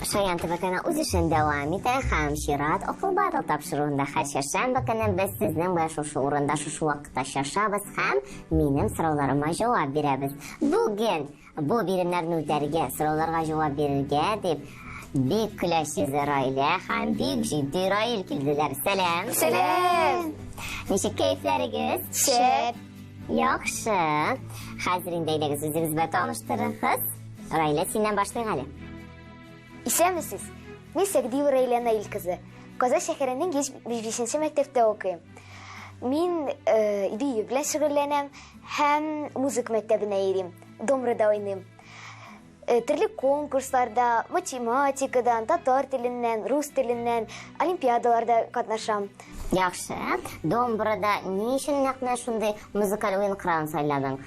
Шаян төбәкенә үз эшен дәвам итә һәм чират окул баҙыл тапшырыуында һәр шәмбе көнен без сезнең белән шушы урында шушы вакытта шашабыз һәм минем сорауларыма җавап бирәбез. Бүген бу биремнәрне үтәргә, сорауларга җавап бирергә дип бик көләчез Раилә һәм бик җитди Раил килделәр. Сәлам. Сәлам. Ничек кәйфләрегез? Шәп. Яхшы. Хәзер инде әйдәгез үзегез белән таныштырыгыз. Раилә, синнән башлыйк әле. Исәнмесез? Мин Сәгъдиева Раилә Наил кызы. Казан шәһәренең 5-нче мәктәптә укыйм. Мин бию белән шөгыльләнәм һәм музыка мәктәбенә йөрим. Домрада уйныйм. Төрле конкурсларда, математикадан, татар теленнән, рус теленнән, олимпиадаларда катнашам. Яхшы. Домбрада ни өчен нәкъ шундай музыкаль уен кырын сайладың?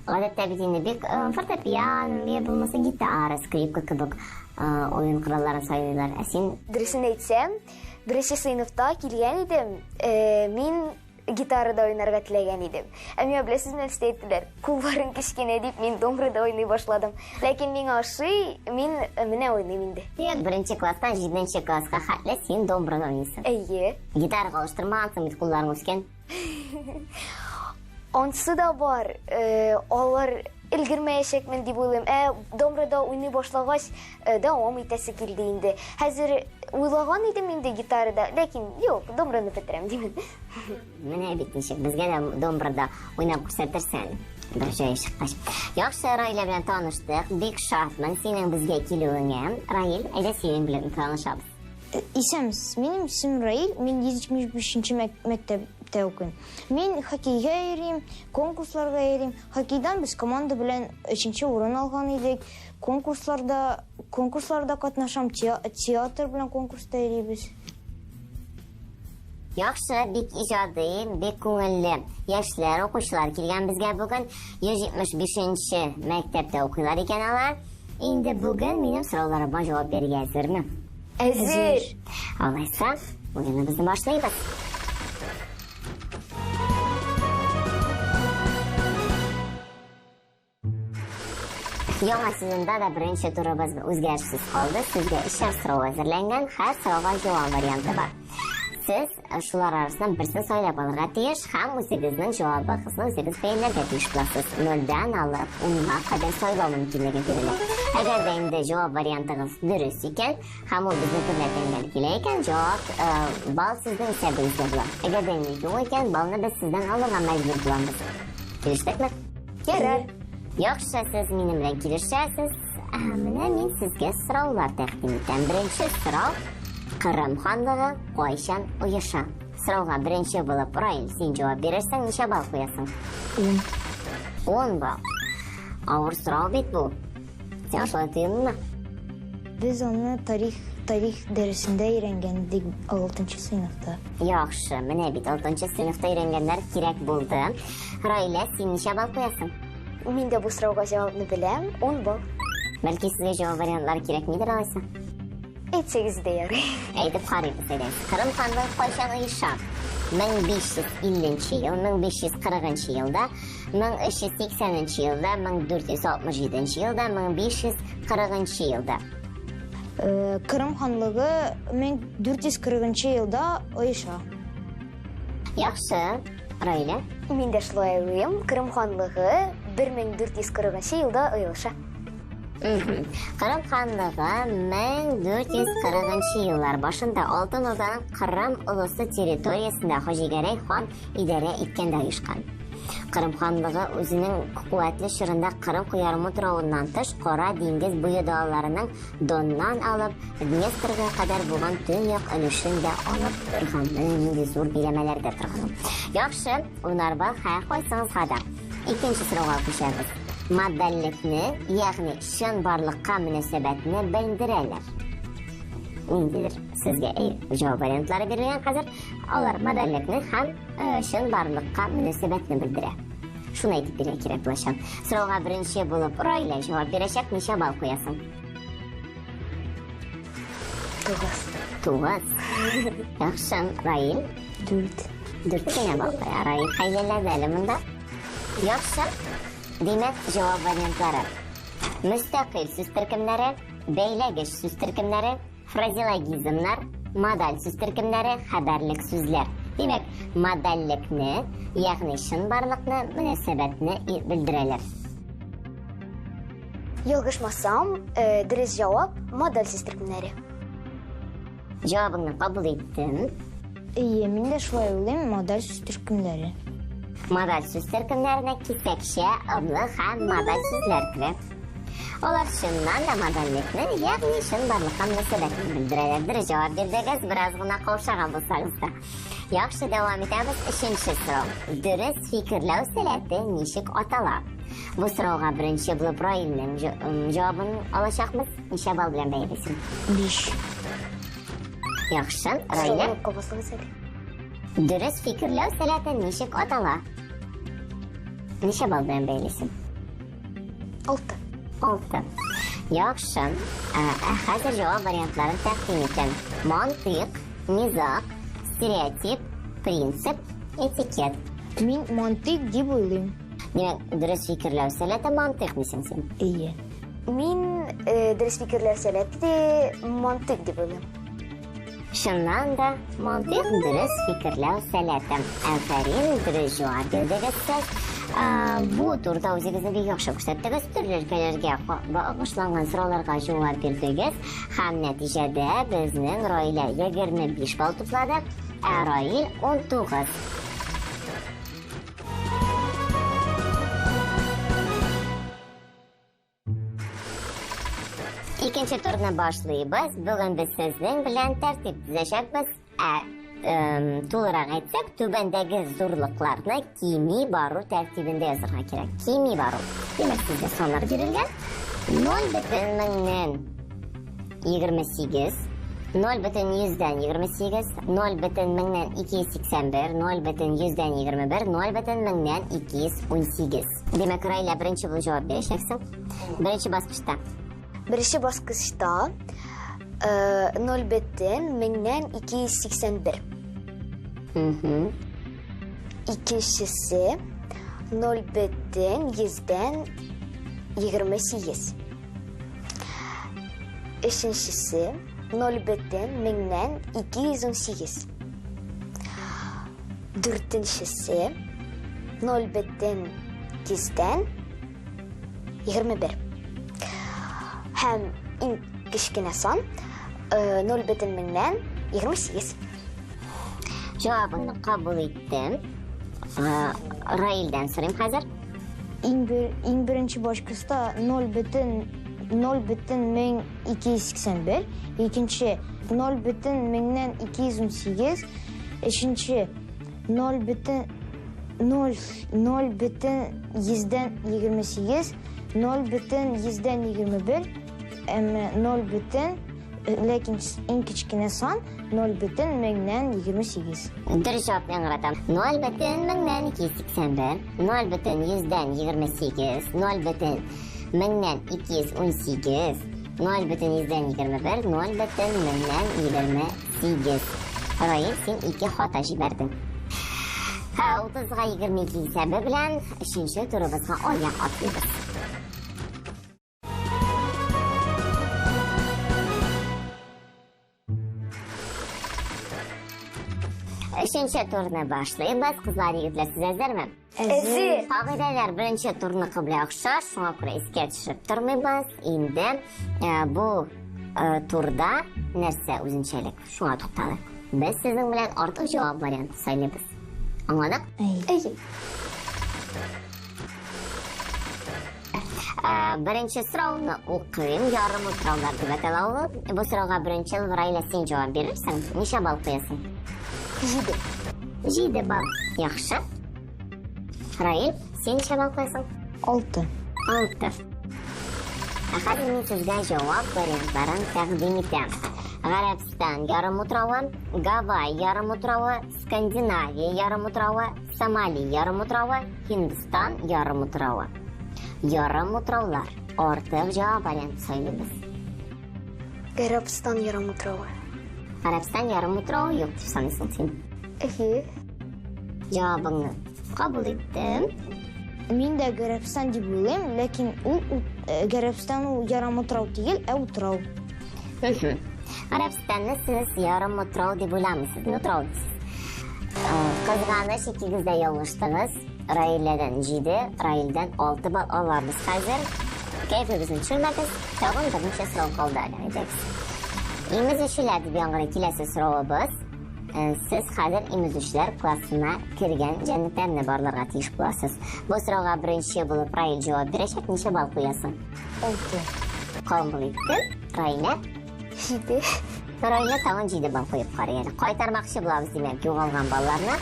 Гадәттә бит инде бик фортепиано, я булмаса гитара, скрипка кебек уен коралларын сайлыйлар. Ә син Дөресен әйтсәм, 1-нче сыйныфта килгән идем. Мин гитарада уйнарга теләгән идем. Ә миңа беләсезме нәрсә әйттеләр? Кулларың кечкенә дип мин домбрада уйный башладым. Ләкин миңа ошый, мин менә уйныйм инде. 1-нче класстан 7-нче класска хәтле син домбрада уйныйсың. Әйе. Гитарага алыштырмагансың бит, кулларың үскән. Ансы да бар. Алар өлгермәячәкмен дип уйлыйм. Домбрада уйный башлагач, дәвам итәсе килде инде. Хәзер уйлаган идем инде гитарада, ләкин юк, домбраны бетерәм димен. Менә бит ничек безгә дә домбрада уйнап күрсәтерсәң. Бер җай чыккач. Яхшы, Раилә белән таныштык. Бик шатмын синең безгә килүеңә. Раил, әйдә синең белән танышабыз. Исәмсез, минем исем Раил, мин 75-нче мәктәптә укыйм. Мин хоккейга йөрим, конкурсларга йөрим. Хоккейдан без команда белән 3-нче урын алган идек. Конкурсларда катнашам, театр белән конкурста йөрибез. Яхшы, бик иҗади, бик күңелле яшьләр, укучылар килгән безгә бүген 175-нче мәктәптә укыйлар икән алар. Инде бүген минем сорауларыма җавап бирергә әзерме? Әзер. Алайса, уеныбызны башлыйбыз. Яңа сезонда да беренче турыбыз үзгәрешсез калды. Сезгә 3 сорау әзерләнгән, һәр сорауга җавап варианты бар. Сез шулар арасыннан берсен сайлап алырга тиеш һәм үзегезнең җавабыгызны үзегез бәянләргә тиеш буласыз. 0-дан алып 10-га кадәр сайлау мөмкинлеге бирелә. Әгәр дә инде җавап вариантыгыз дөрес икән һәм ул безнең күрсәтелгән килә икән, җавап бал сезнең исәбегездә була. Әгәр дә юк икән, балны без сездән алырга мәҗбүр булабыз. Килештекме? Ярар. Яхшы, сез минем белән килешәсез. Менә мин сезгә сораулар тәкъдим итәм. Беренче сорау: Кырым ханлыгы кайчан оеша? Сорауга беренче булып Раил, син җавап бирерсең, ничә бал куясың? 10 бал. Авыр сорау бит бу. Син шулай тыйынмы? Без аны тарих дәресендә өйрәнгән идек 6-нчы сыйныфта. Яхшы, менә бит 6-нчы сыйныфта өйрәнгәннәр кирәк булды. Раилә, син ничә бал куясың? Мин дә бу сорауга җавапны беләм, 10 бал. Бәлки сезгә җавап вариантлары кирәкмидер алайса? Әйтсәгез дә ярый. Әйтеп карыйбыз әйдә. Кырым ханлыгы кайчан оеша? 1550 ел, 1540 елда, 1380 елда, 1467 елда, 1540 елда. Кырым ханлыгы 1440 елда оеша. Яхшы, Раилә. Мин дә шулай уйлыйм. Кырым ханлыгы 1440 елда оеша. Кырым ханлыгы 1440 еллар башында Алтын Орданың Кырым улысы территориясында Хаҗигәрәй хан идарә иткәндә оешкан. Кырым ханлыгы үзенең куәтле чорында Кырым куярымы туравыннан тыш Кара диңгез буе далаларының Доннан алып Днестрга кадәр булган төньяк өлешен дә алып торган. Нинди зур биләмәләрдә торган. Яхшы, уйлар бар, һәр кайсыңызга да. Икенче сорауга күчәбез. Модальлекне, ягъни шын барлыкка мөнәсәбәтне белдерәләр. Ниндидер сезгә җавап вариантлары бирелгән хәзер. Алар модальлекне һәм шын барлыкка мөнәсәбәтне белдерә. Шуны әйтеп бирә кирәк булачак. Сорауга беренче булып Раилә җавап бирәчәк, ничә бал куясың? 9. Яхшы, Раил. 4 генә бал куя. Раил хәйләләде әле монда. Яхшы. Димәк, җавап вариантлары: Müstakil сүз төркемнәре, бәйләгеш сүз төркемнәре, фразеологизмнар, модаль сүз төркемнәре, хәбәрлек сүзләр. Димәк, модальлекне, ягъни шын барлыкны, мөнәсәбәтне белдерәләр. Ялгышмасам, дөрес җавап модаль сүз төркемнәре. Җавабыңны кабул иттем. Мин дә шулай уйлыйм, модаль сүз төркемнәре. Модаль сүз төркемнәренә кисәкчә, ыдлы һәм модаль сүзләр керә. Алар шыннан да модальлекне, ягъни шын барлыкка мөнәсәбәтне белдерәләр. Дөрес җавап бирдегез, бераз гына каушаган булсагыз да. Яхшы, дәвам итәбез. 3нче сорау. Дөрес фикерләү сәләте ничек атала? Бу сорауга беренче булып Раилнең җавабын алачакбыз. Ничә балл белән бәялисең? 5. Яхшы, Раил. Кабасыгыз әле. Дөрес фикерләү сәләте ничек атала? Ничә балл белән бәялисең? 6. 6. Яхшы. Хәзер җавап вариантларын тәкъдим итәм. Мантык, мизак, стереотип, принцип, этикет. Мин мантык дип уйлыйм. Димәк, дөрес фикерләү сәләте мантык дисең син. Мин дөрес фикерләр сәләте мантык дип уйлыйм. Шуннан да мантык дөрес фикерләү сәләте. Афәрин, дөрес җавап бирдегез. Бу турда үзегезне бик яхшы күрсәттегез. Төрле өлкәләргә багышланган сорауларга җавап бирдегез. Һәм нәтиҗәдә безнең Раилә 25 балл туплады, ә Раил 19. Икенче турны башлыйбыз. Бүген без сезнең белән тәртип төзәшәкбез. Тулырак әйтсәк, түбәндәге зурлыкларны кими бару тәртибендә язырга кирәк. Кими бару. Димәк, сезгә саннар бирелгән. 0,28, 0,128, 0,281, 0,281, 0,218. Димәк, Раилә беренче булып җавап бирәчәксең. Беренче баскычта. Беренче баскычта 0,281. Икенчесе 0,128. Өченчесе 0,218. Дүртенчесе 0,121. Һәм иң кечкенә сан 0,28. Җавабыңны кабул иттем. Раилдән сорыйм хәзер. Иң беренче башкыста 0,281, икенче 0,218, өченче 0,128, 0,121, әмма 0, ләкин иң кечкенә сан 0,128. Дөрес җавап яңратам. 0,281, 0,128, 0,218, 0,121, 0,128. Раил, син 2 хата җибәрдең. 30га 22 исәбе белән 3нче турыбызга аяк атлыйбыз. 3нче турны башлыйбыз. Кызлар, егетләр, сез әзерме? Әзер. Кагыйдәләр беренче турныкы белән охшаш, шуңа күрә искә төшереп тормыйбыз. Инде бу турда нәрсә үзенчәлек? Шуңа тукталыйк. Без сезнең белән артык җавап варианты сайлыйбыз. Аңладык? Әйе. Беренче сорауны укыйм. Ярым утраулар дип әйтәләр ул. Бу сорауга беренче Раилә син җавап бирерсең. Ничә балл куясың? 7. 7 балл. Яхшы. Раил, син ничә балл куясың? 6. 6. Хәзер мин сезгә җавап вариантларын тәкъдим итәм. Гарәбстан ярым утравы, Гавай ярым утравы, Скандинавия ярым утравы, Сомали ярым утравы, Һиндстан ярым утравы. Ярым утраулар. Артык җавап варианты сайлыйбыз. Гарәбстан ярым утравы. Гарәбстан ярым утравы юк дип саныйсың син. Әйе. Җавабыңны кабул иттем. Мин дә Гарәбстан дип уйлыйм, ләкин ул Гарәбстан ул ярым утрау түгел, ә утрау. Гарәбстанны сез ярым утрау дип уйламыйсыз, утрау дисез. Кызганыч, икегез дә ялгыштыгыз. Раиләдән 7, Раилдән 6 бал алабыз хәзер. Кәйфебезне төшермәгез. Тагын берничә сорау калды әле, әйтегез. Имезүчеләр дип яңгырый киләсе соравыбыз. Сез хәзер имезүчеләр классына кергән җәнлекләрне барларга тиеш буласыз. Бу сорауга беренче булып Раил җавап бирәчәк, ничә бал куясың? 6. Кабул иттем. Раилә? 7. Раилә тагын 7 бал куеп карый. Кайтармакчы булабыз димәк, югалган балларны.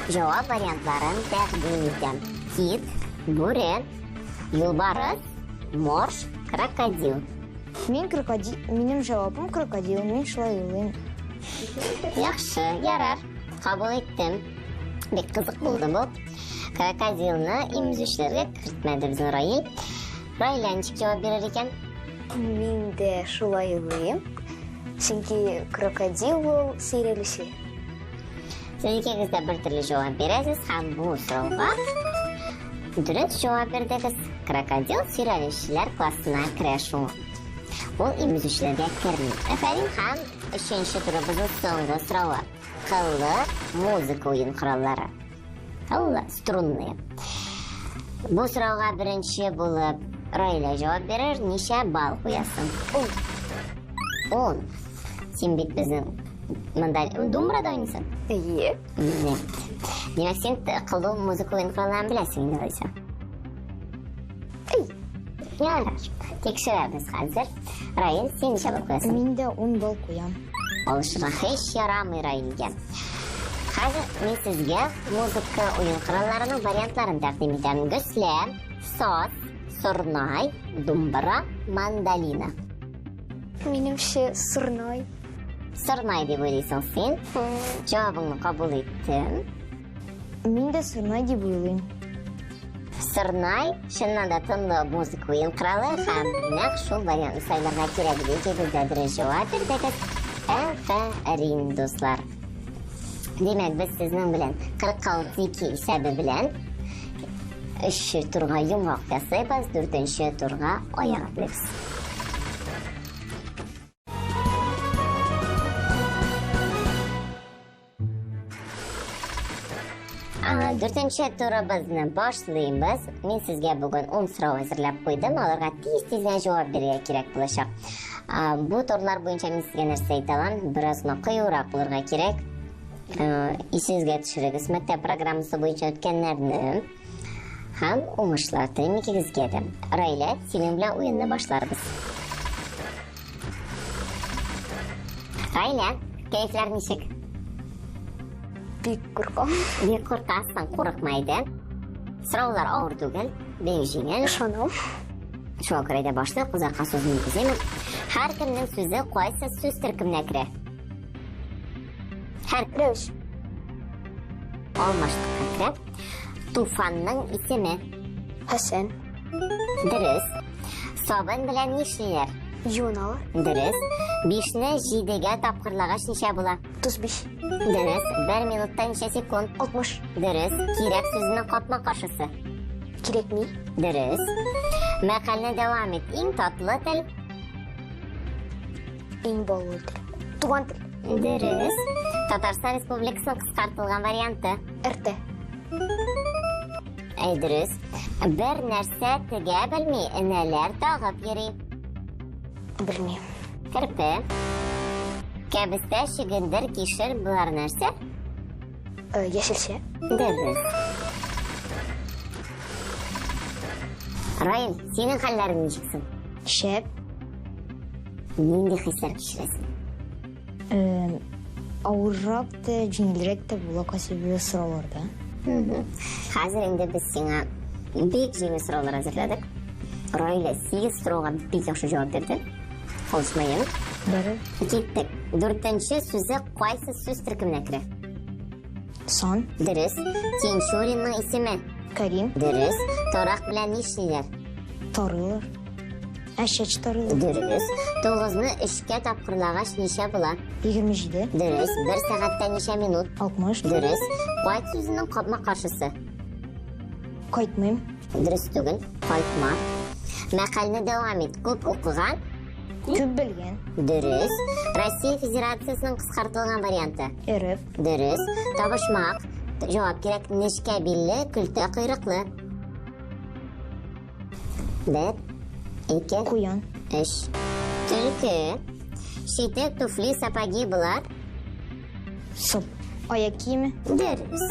Жавап вариантларын тәкъдим итәм. Кит, бүре, юлбарыс, морж, крокодил. Минем җавабым крокодил, мин шулай уйлыйм. Яхшы, ярар. Кабул иттем. Бик кызык булды бу. Крокодилны имзүчләргә кертмәде безнең Раил. Раилә ничек җавап бирер икән? Мин дә шулай уйлыйм. Чөнки крокодил ул сөйрәлеше. Сез икегез дә бер төрле җавап бирәсез һәм бу сорауга дөрес җавап бирдегез. Крокодил сөйрәлүчеләр классына керә шул. Ул имзүчләргә керми. Әфәрин һәм 3нче турыбызның соңгы соравы. Кыллы музыка уен кораллары. Кыллы струнные. Бу сорауга беренче булып Раилә җавап бирер, ничә бал куясың? 10. Син бит безнең думбрада уйныйсың? Әйе. Демәк, син кыллы музыка уен коралларын беләсең инде алайса. Ярар. Тикшерәбез хәзер. Раил, син ничә бал куясың? Мин дә 10 бал куям. Алышырга һич ярамый Раилгә. Хәзер мин сезгә музыка уен коралларының вариантларын тәкъдим итәм. Гөсләм, саз, сорнай, думбра, мандолина. Минемчә сырной. Сорнай дип уйлыйсың син. Җавабыңны кабул иттем. Мин дә сырнай дип уйлыйм. Сырнай, чыннан да тынлы музыка уен коралы һәм нәкъ шул вариантны сайларга кирәк дип икегездә дөрес җавап бирдегез. Әфәрин, дуслар. Демәк, без сезнең белән 46-2 исәбе белән 3 турга йомгак ясыйбыз, 4нче турга аяк атлыйбыз. Дүртенче турыбызны башлыйбыз. Мин сезгә бүген 10 сорау әзерләп куйдым. Аларга тиз-тиз җавап бирергә кирәк булачак. Бу турлар буенча мин сезгә нәрсә әйтә алам? Бераз кыюрак булырга кирәк. Исегезгә төшерегез, мәктәп программасы буенча үткәннәрне һәм уңышлар телим икегезгә дә. Раилә, синең белән уенны башларбыз. Раилә, кәефләр ничек? Бик куркам. Бик куркасың, курыкмайды. Сораулар авыр түгел, бик җиңел. Ышанам. Шуңа күрә дә башлык, узакка сүзне кизәме? Һәр кемнең сүзе кайсы сүз төркеменә керә? Рәвеш. Алмаштыкка керә. Туфанның исеме? Хәсән. Дөрес. Сабын белән нишлиләр? Юналар. Дөрес. 5-не 7-гә тапкырлагач ничә була? 35. Дөрес. 1 минутта ничә секунд? 60. Дөрес. Кирәк сүзнең капма-каршысы? Кирәкми. Дөрес. Мәкалне дәвам ит. Иң татлы тел? Иң баллы тел. Туган тел. Дөрес. Татарстан Республикасының кыскартылган варианты? РТ. Дөрес. Бер нәрсә тегә белми, энәләр тагып йөри. Белмим. Керпе. Кәбестә шигендер кишер булар нәрсә? Яшелчә. Дөрес. Раил, синең хәлләрең ничексең? Шәп. Нинди хисләр кичерәсең? Авыррак та, җиңелрәк тә була кайсы сорауларда. Хәзер инде без сиңа бик җиңел сораулар әзерләдек. Раилә 8 сорауга бик яхшы җавап бирде. Калышмайын. Бары Киттек. 4нче сүзе кайсы сүз төркеменә керә? сан, Дөрес. Тинчуринның исеме? Карим, Дөрес. Тарак белән нишлиләр? тарылар. Әшәч тарылар. Дөрес. 9-ны 3-кә тапкырлагач ничә була? 27, Дөрес. 1 сәгатьтә ничә минут? 60, Дөрес. Кайт сүзенең капма-каршысы? кайтмыйм. Дөрес түгел, кайтма. Мәкалне дәвам ит. Күп укыган? Күп белгән. Дөрес. Россия Федерациясының кыскартылган варианты? РФ. Дөрес. Табышмак. Җавап кирәк. Нечкә билле, көлтә койрыклы. 1, 2, Куян. 3. Төлке. Шитек, туфли, сапоги булар? Сап. Аяк киеме. Дөрес.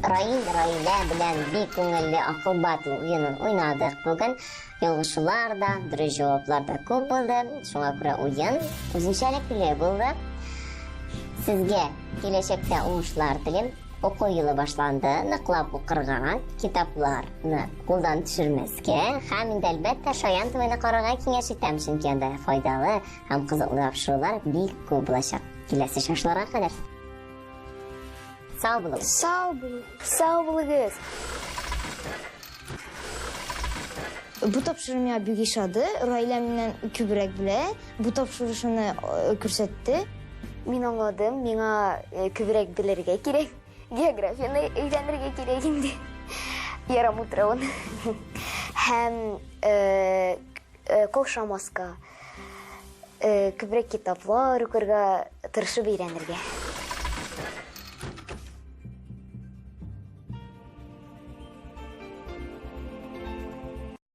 Раилә белән бик күңелле акыл батыл уенын уйнадык бүген. Ялгышулар да, дөрес җаваплар да күп булды. Шуңа күрә уен үзенчәлекле булды. Сезгә киләчәктә уңышлар телим. Уку йылы башланды, ныклап укырга, китапларны кулдан төшермәскә һәм инде әлбәттә Шаян ТВ-ны карарга киңәш итәм, чөнки анда файдалы һәм кызыклы тапшырулар бик күп булачак. Киләсе шашларга кадәр. Сау булыгыз. Сау булыгыз. Бу тапшырма бик ишады. Раилә миннән күбрәк белә. Бу тапшырышны күрсәтте. Мин аңладым, миңа күбрәк белергә кирәк. Географияны өйрәнергә кирәк инде. Ярам утравын. Һәм каушамаска, күбрәк китаплар укырга тырышып өйрәнергә.